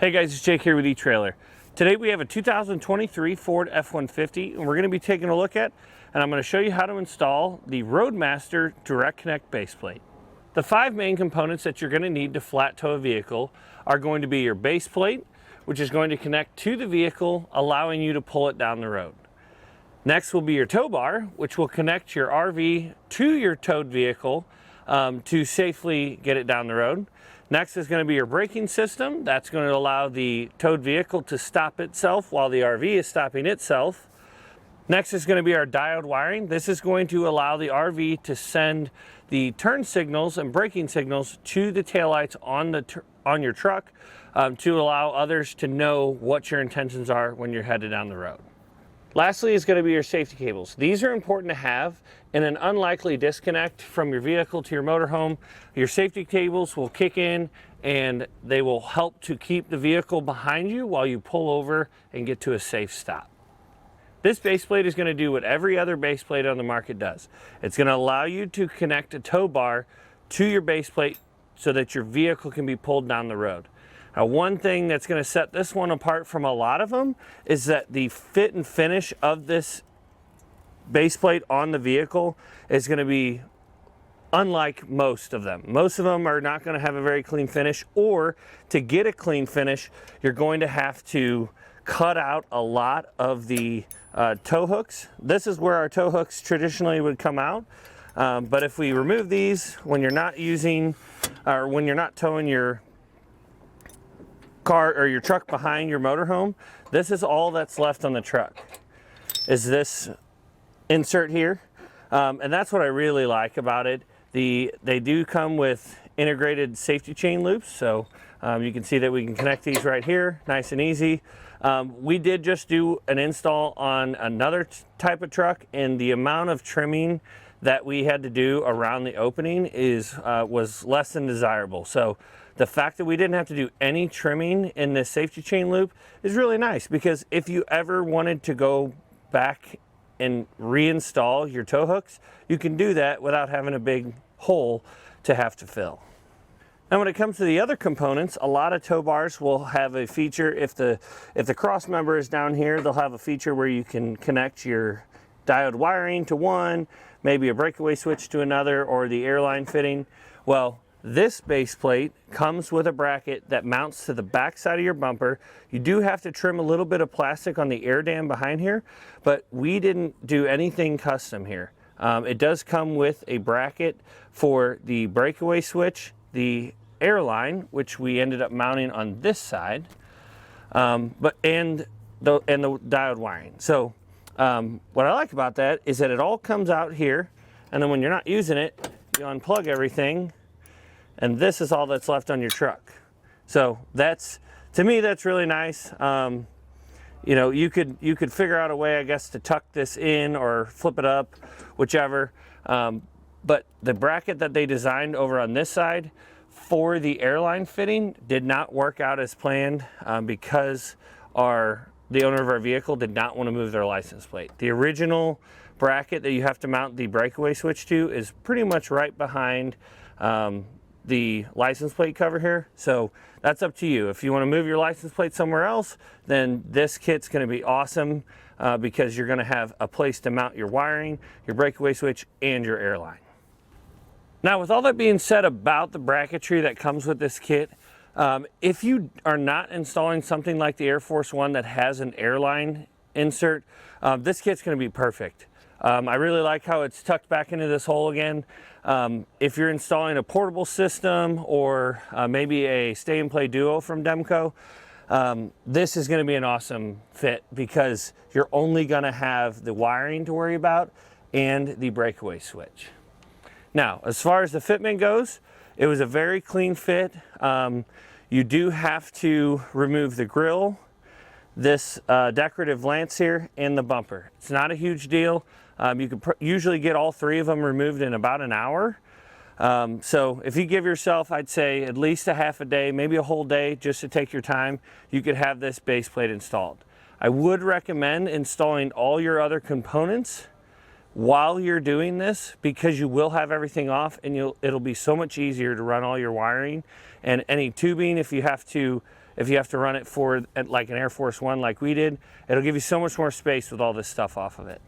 Hey guys, it's Jake here with Etrailer. Today we have a 2023 Ford F-150 and we're going to be taking a look at, and I'm going to show you how to install the Roadmaster Direct Connect base plate. The five main components that you're going to need to flat tow a vehicle are going to be your base plate, which is going to connect to the vehicle, allowing you to pull it down the road. Next will be your tow bar, which will connect your RV to your towed vehicle to safely get it down the road. Next is going to be your braking system. That's going to allow the towed vehicle to stop itself while the RV is stopping itself. Next is going to be our diode wiring. This is going to allow the RV to send the turn signals and braking signals to the taillights on your truck to allow others to know what your intentions are when you're headed down the road. Lastly is going to be your safety cables. These are important to have in an unlikely disconnect from your vehicle to your motorhome. Your safety cables will kick in and they will help to keep the vehicle behind you while you pull over and get to a safe stop. This base plate is going to do what every other base plate on the market does. It's going to allow you to connect a tow bar to your base plate so that your vehicle can be pulled down the road. Now, one thing that's going to set this one apart from a lot of them is that the fit and finish of this base plate on the vehicle is going to be unlike most of them. Most of them are not going to have a very clean finish, or to get a clean finish, you're going to have to cut out a lot of the tow hooks. This is where our tow hooks traditionally would come out. But if we remove these when you're not using, or when you're not towing your car or your truck behind your motorhome, this is all that's left on the truck, is this insert here. And that's what I really like about it. They do come with integrated safety chain loops, so you can see that we can connect these right here, nice and easy. We did just do an install on another type of truck, and the amount of trimming that we had to do around the opening was less than desirable. So the fact that we didn't have to do any trimming in this safety chain loop is really nice, because if you ever wanted to go back and reinstall your tow hooks, you can do that without having a big hole to have to fill. Now, when it comes to the other components, a lot of tow bars will have a feature. If the cross member is down here, they'll have a feature where you can connect your diode wiring to one, maybe a breakaway switch to another, or the airline fitting. Well, this base plate comes with a bracket that mounts to the back side of your bumper. You do have to trim a little bit of plastic on the air dam behind here, but we didn't do anything custom here. It does come with a bracket for the breakaway switch, the airline, which we ended up mounting on this side, and the diode wiring. So what I like about that is that it all comes out here, and then when you're not using it, you unplug everything, and this is all that's left on your truck. So to me, that's really nice. You know, you could figure out a way, I guess, to tuck this in or flip it up, whichever. But the bracket that they designed over on this side for the airline fitting did not work out as planned, because the owner of our vehicle did not want to move their license plate. The original bracket that you have to mount the breakaway switch to is pretty much right behind the license plate cover here. So that's up to you. If you want to move your license plate somewhere else, then this kit's going to be awesome, because you're going to have a place to mount your wiring, your breakaway switch, and your airline. Now, with all that being said about the bracketry that comes with this kit, if you are not installing something like the Air Force One that has an airline insert, this kit's going to be perfect. I really like how it's tucked back into this hole again. If you're installing a portable system, or maybe a Stay and Play Duo from Demco, this is going to be an awesome fit, because you're only going to have the wiring to worry about and the breakaway switch. Now, as far as the fitment goes, it was a very clean fit. You do have to remove the grille, this decorative lance here, and the bumper. It's not a huge deal. You could usually get all three of them removed in about an hour. So if you give yourself, I'd say, at least a half a day, maybe a whole day, just to take your time, you could have this base plate installed. I would recommend installing all your other components while you're doing this, because you will have everything off, and it'll be so much easier to run all your wiring and any tubing if you have to if you have to run it forward at like an Air Force One like we did. It'll give you so much more space with all this stuff off of it.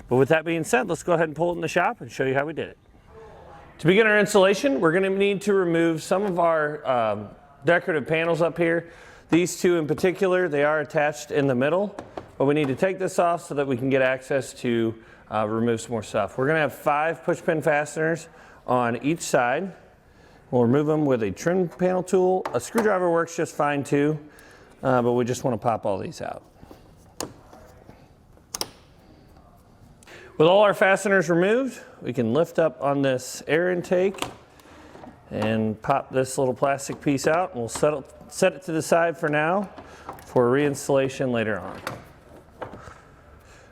But with that being said, let's go ahead and pull it in the shop and show you how we did it. To begin our installation, we're going to need to remove some of our decorative panels up here. These two in particular, they are attached in the middle, but we need to take this off so that we can get access to remove some more stuff. We're going to have 5 push pin fasteners on each side. We'll remove them with a trim panel tool. A screwdriver works just fine too, but we just want to pop all these out. With all our fasteners removed, we can lift up on this air intake and pop this little plastic piece out, and we'll set it to the side for now for reinstallation later on.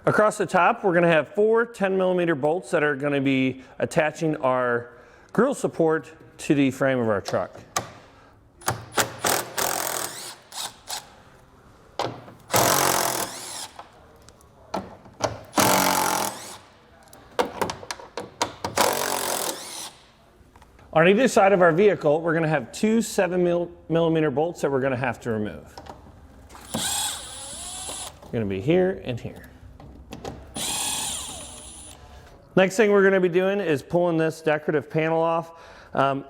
Across the top, we're going to have 4 10mm bolts that are going to be attaching our grill support to the frame of our truck. On either side of our vehicle, we're going to have 2 7mm bolts that we're going to have to remove. Going to be here and here. Next thing we're going to be doing is pulling this decorative panel off.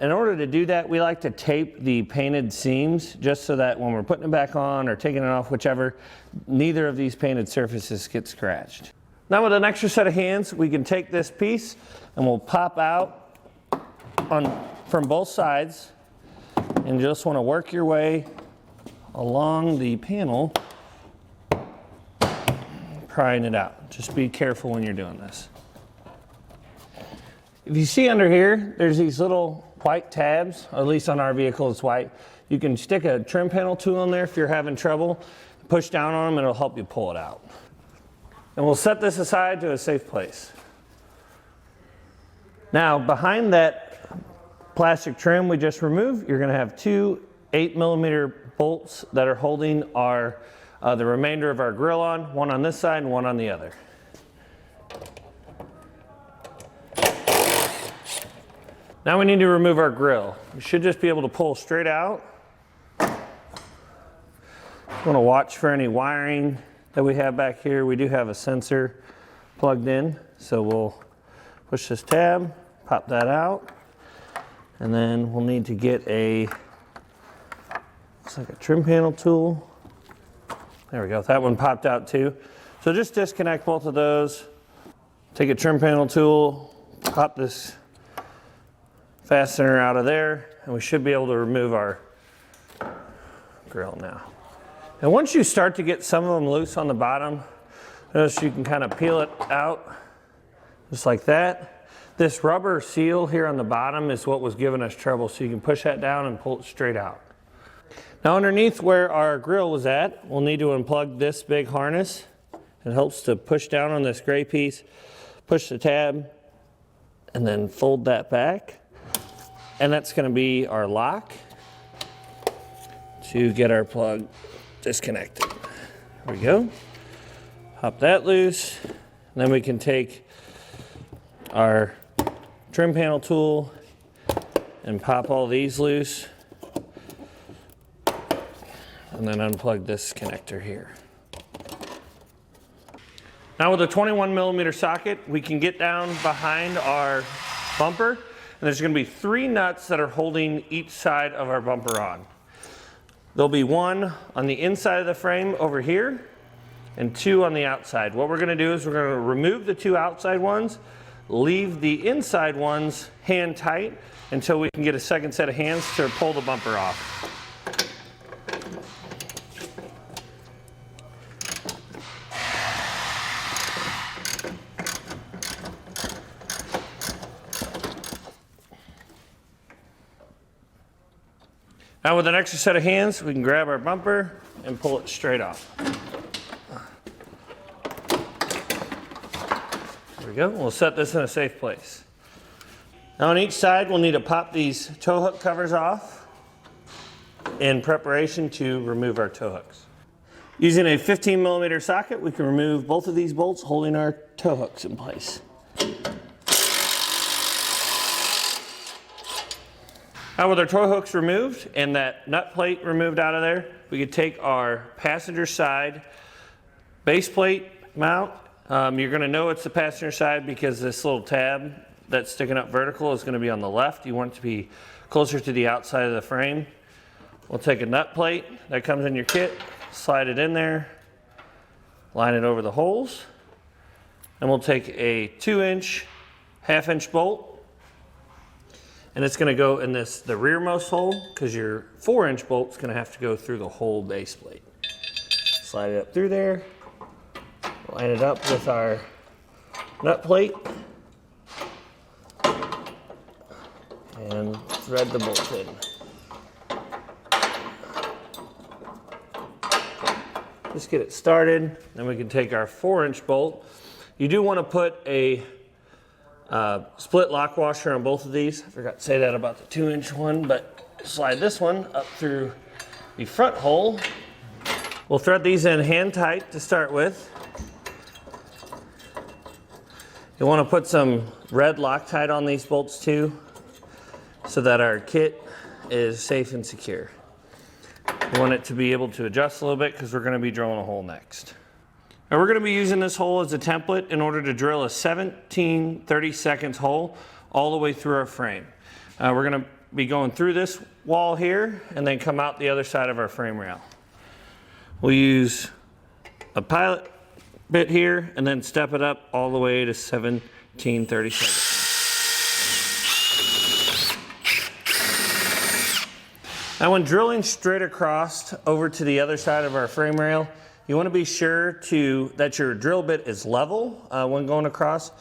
In order to do that, we like to tape the painted seams just so that when we're putting it back on or taking it off, whichever, neither of these painted surfaces get scratched. Now with an extra set of hands, we can take this piece and we'll pop out from both sides, and you just want to work your way along the panel, prying it out. Just be careful when you're doing this. If you see under here, there's these little white tabs, or at least on our vehicle it's white. You can stick a trim panel tool in there if you're having trouble. Push down on them and it'll help you pull it out. And we'll set this aside to a safe place. Now behind that plastic trim we just removed, you're going to have 2 8mm bolts that are holding our the remainder of our grill on, one on this side and one on the other. Now we need to remove our grill. We should just be able to pull straight out. Just want to watch for any wiring that we have back here. We do have a sensor plugged in, so we'll push this tab, pop that out. And then we'll need to get looks like a trim panel tool. There we go, that one popped out too. So just disconnect both of those. Take a trim panel tool, pop this fastener out of there, and we should be able to remove our grill now. And once you start to get some of them loose on the bottom, notice you can kind of peel it out, just like that. This rubber seal here on the bottom is what was giving us trouble, so you can push that down and pull it straight out. Now underneath where our grill was at, we'll need to unplug this big harness. It helps to push down on this gray piece, push the tab, and then fold that back. And that's going to be our lock to get our plug disconnected. There we go. Pop that loose, and then we can take our trim panel tool and pop all these loose, and then unplug this connector here. Now with a 21mm socket, we can get down behind our bumper, and there's going to be 3 nuts that are holding each side of our bumper on. There'll be 1 on the inside of the frame over here and 2 on the outside. What we're going to do is we're going to remove the 2 outside ones, leave the inside ones hand tight until we can get a second set of hands to pull the bumper off. Now with an extra set of hands, we can grab our bumper and pull it straight off. There we go. We'll set this in a safe place. Now on each side, we'll need to pop these tow hook covers off in preparation to remove our tow hooks. Using a 15mm socket, we can remove both of these bolts holding our tow hooks in place. Now with our tow hooks removed and that nut plate removed out of there, we could take our passenger side base plate mount. You're going to know it's the passenger side because this little tab that's sticking up vertical is going to be on the left. You want it to be closer to the outside of the frame. We'll take a nut plate that comes in your kit, slide it in there, line it over the holes, and we'll take a 2-inch, 1/2-inch bolt, and it's going to go in the rearmost hole because your 4-inch bolt's going to have to go through the whole base plate. Slide it up through there, line it up with our nut plate, and thread the bolt in. Just get it started, then we can take our 4-inch bolt. You do want to put a split lock washer on both of these. I forgot to say that about the 2-inch one, but slide this one up through the front hole. We'll thread these in hand tight to start with. You want to put some red Loctite on these bolts too, so that our kit is safe and secure. We want it to be able to adjust a little bit because we're going to be drilling a hole next. Now we're going to be using this hole as a template in order to drill a 17/32 hole all the way through our frame. We're going to be going through this wall here and then come out the other side of our frame rail. We'll use a pilot bit here and then step it up all the way to 17/32. Now when drilling straight across over to the other side of our frame rail, you want to be sure that your drill bit is level when going across.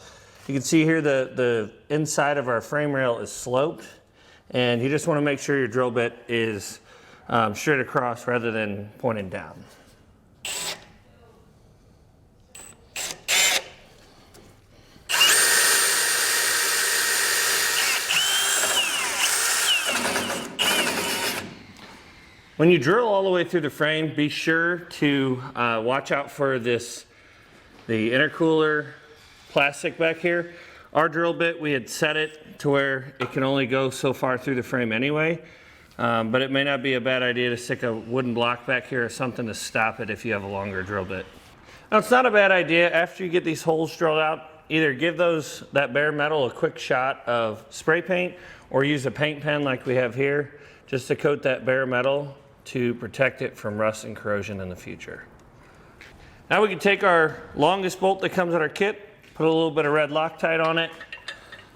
You can see here the inside of our frame rail is sloped, and you just want to make sure your drill bit is straight across rather than pointing down. When you drill all the way through the frame, be sure to watch out for the intercooler plastic back here. Our drill bit, we had set it to where it can only go so far through the frame anyway, but it may not be a bad idea to stick a wooden block back here or something to stop it if you have a longer drill bit. Now it's not a bad idea after you get these holes drilled out, either give that bare metal a quick shot of spray paint or use a paint pen like we have here just to coat that bare metal to protect it from rust and corrosion in the future. Now we can take our longest bolt that comes in our kit, put a little bit of red Loctite on it,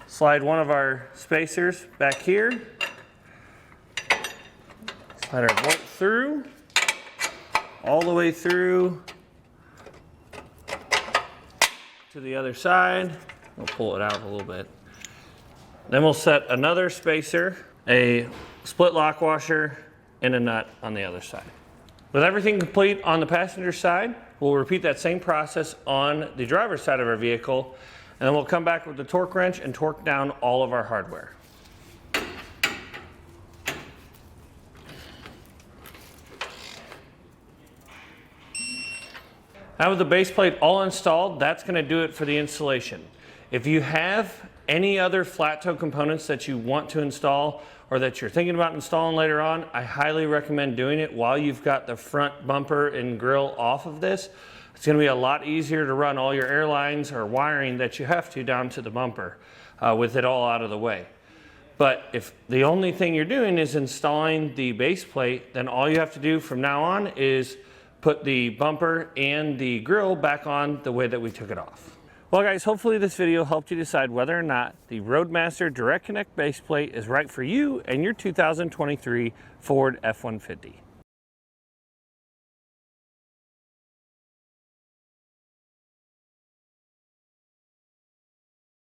slide one of our spacers back here, slide our bolt through, all the way through to the other side. We'll pull it out a little bit. Then we'll set another spacer, a split lock washer, and a nut on the other side. With everything complete on the passenger side, we'll repeat that same process on the driver's side of our vehicle, and then we'll come back with the torque wrench and torque down all of our hardware. Now with the base plate all installed, that's going to do it for the installation. If you have any other flat toe components that you want to install or that you're thinking about installing later on, I highly recommend doing it while you've got the front bumper and grille off of this. It's going to be a lot easier to run all your air lines or wiring that you have to down to the bumper with it all out of the way. But if the only thing you're doing is installing the base plate, then all you have to do from now on is put the bumper and the grille back on the way that we took it off. Well guys, hopefully this video helped you decide whether or not the Roadmaster Direct Connect base plate is right for you and your 2023 Ford F-150.